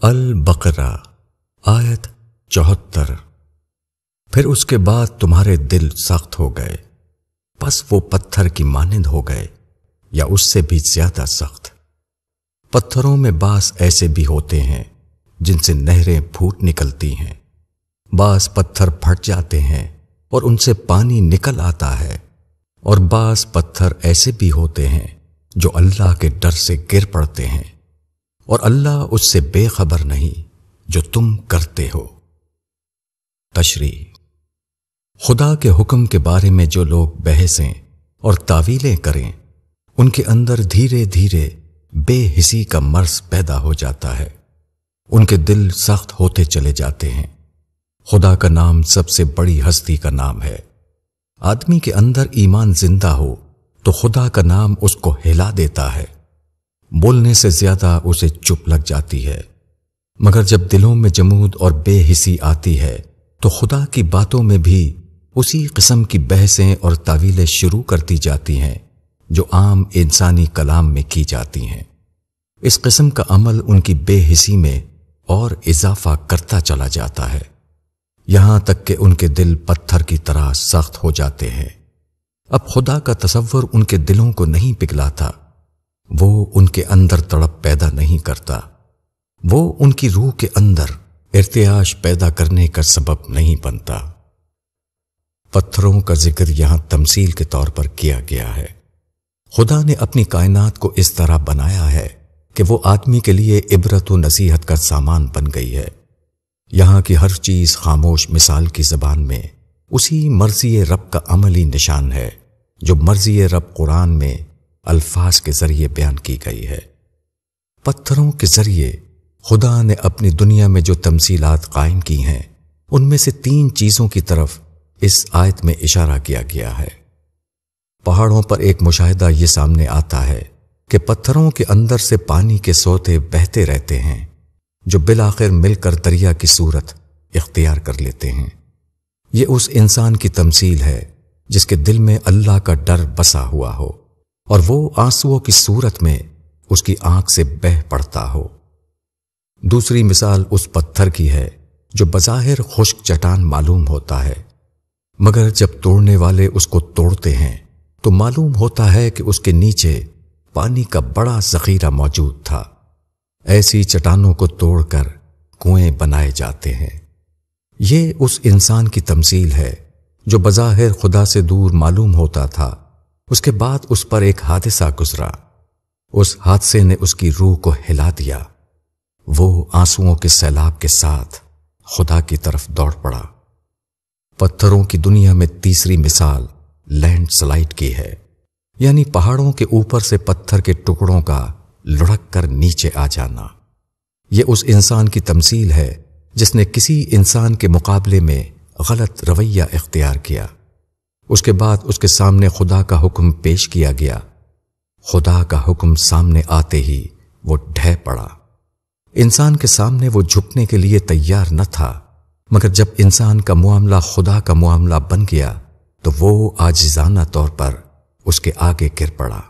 البقرہ آیت 74۔ پھر اس کے بعد تمہارے دل سخت ہو گئے، پس وہ پتھر کی مانند ہو گئے یا اس سے بھی زیادہ سخت۔ پتھروں میں بعض ایسے بھی ہوتے ہیں جن سے نہریں پھوٹ نکلتی ہیں، بعض پتھر پھٹ جاتے ہیں اور ان سے پانی نکل آتا ہے، اور بعض پتھر ایسے بھی ہوتے ہیں جو اللہ کے ڈر سے گر پڑتے ہیں، اور اللہ اس سے بے خبر نہیں جو تم کرتے ہو۔ تشریح: خدا کے حکم کے بارے میں جو لوگ بحثیں اور تعویلیں کریں، ان کے اندر دھیرے دھیرے بے حسی کا مرض پیدا ہو جاتا ہے، ان کے دل سخت ہوتے چلے جاتے ہیں۔ خدا کا نام سب سے بڑی ہستی کا نام ہے۔ آدمی کے اندر ایمان زندہ ہو تو خدا کا نام اس کو ہلا دیتا ہے، بولنے سے زیادہ اسے چپ لگ جاتی ہے، مگر جب دلوں میں جمود اور بے حسی آتی ہے تو خدا کی باتوں میں بھی اسی قسم کی بحثیں اور تعویلیں شروع کر دی جاتی ہیں جو عام انسانی کلام میں کی جاتی ہیں۔ اس قسم کا عمل ان کی بے حسی میں اور اضافہ کرتا چلا جاتا ہے، یہاں تک کہ ان کے دل پتھر کی طرح سخت ہو جاتے ہیں۔ اب خدا کا تصور ان کے دلوں کو نہیں پگھلاتا، وہ ان کے اندر تڑپ پیدا نہیں کرتا، وہ ان کی روح کے اندر ارتعاش پیدا کرنے کا سبب نہیں بنتا۔ پتھروں کا ذکر یہاں تمثیل کے طور پر کیا گیا ہے۔ خدا نے اپنی کائنات کو اس طرح بنایا ہے کہ وہ آدمی کے لیے عبرت و نصیحت کا سامان بن گئی ہے۔ یہاں کی ہر چیز خاموش مثال کی زبان میں اسی مرضی رب کا عملی نشان ہے جو مرضی رب قرآن میں الفاظ کے ذریعے بیان کی گئی ہے۔ پتھروں کے ذریعے خدا نے اپنی دنیا میں جو تمثیلات قائم کی ہیں، ان میں سے 3 چیزوں کی طرف اس آیت میں اشارہ کیا گیا ہے۔ پہاڑوں پر ایک مشاہدہ یہ سامنے آتا ہے کہ پتھروں کے اندر سے پانی کے سوتے بہتے رہتے ہیں جو بالآخر مل کر دریا کی صورت اختیار کر لیتے ہیں۔ یہ اس انسان کی تمثیل ہے جس کے دل میں اللہ کا ڈر بسا ہوا ہو اور وہ آنسوؤں کی صورت میں اس کی آنکھ سے بہہ پڑتا ہو۔ دوسری مثال اس پتھر کی ہے جو بظاہر خشک چٹان معلوم ہوتا ہے، مگر جب توڑنے والے اس کو توڑتے ہیں تو معلوم ہوتا ہے کہ اس کے نیچے پانی کا بڑا ذخیرہ موجود تھا۔ ایسی چٹانوں کو توڑ کر کنویں بنائے جاتے ہیں۔ یہ اس انسان کی تمثیل ہے جو بظاہر خدا سے دور معلوم ہوتا تھا، اس کے بعد اس پر ایک حادثہ گزرا، اس حادثے نے اس کی روح کو ہلا دیا، وہ آنسوؤں کے سیلاب کے ساتھ خدا کی طرف دوڑ پڑا۔ پتھروں کی دنیا میں تیسری مثال لینڈ سلائڈ کی ہے، یعنی پہاڑوں کے اوپر سے پتھر کے ٹکڑوں کا لڑک کر نیچے آ جانا۔ یہ اس انسان کی تمثیل ہے جس نے کسی انسان کے مقابلے میں غلط رویہ اختیار کیا، اس کے بعد اس کے سامنے خدا کا حکم پیش کیا گیا، خدا کا حکم سامنے آتے ہی وہ ڈھہ پڑا۔ انسان کے سامنے وہ جھکنے کے لیے تیار نہ تھا، مگر جب انسان کا معاملہ خدا کا معاملہ بن گیا تو وہ عاجزانہ طور پر اس کے آگے گر پڑا۔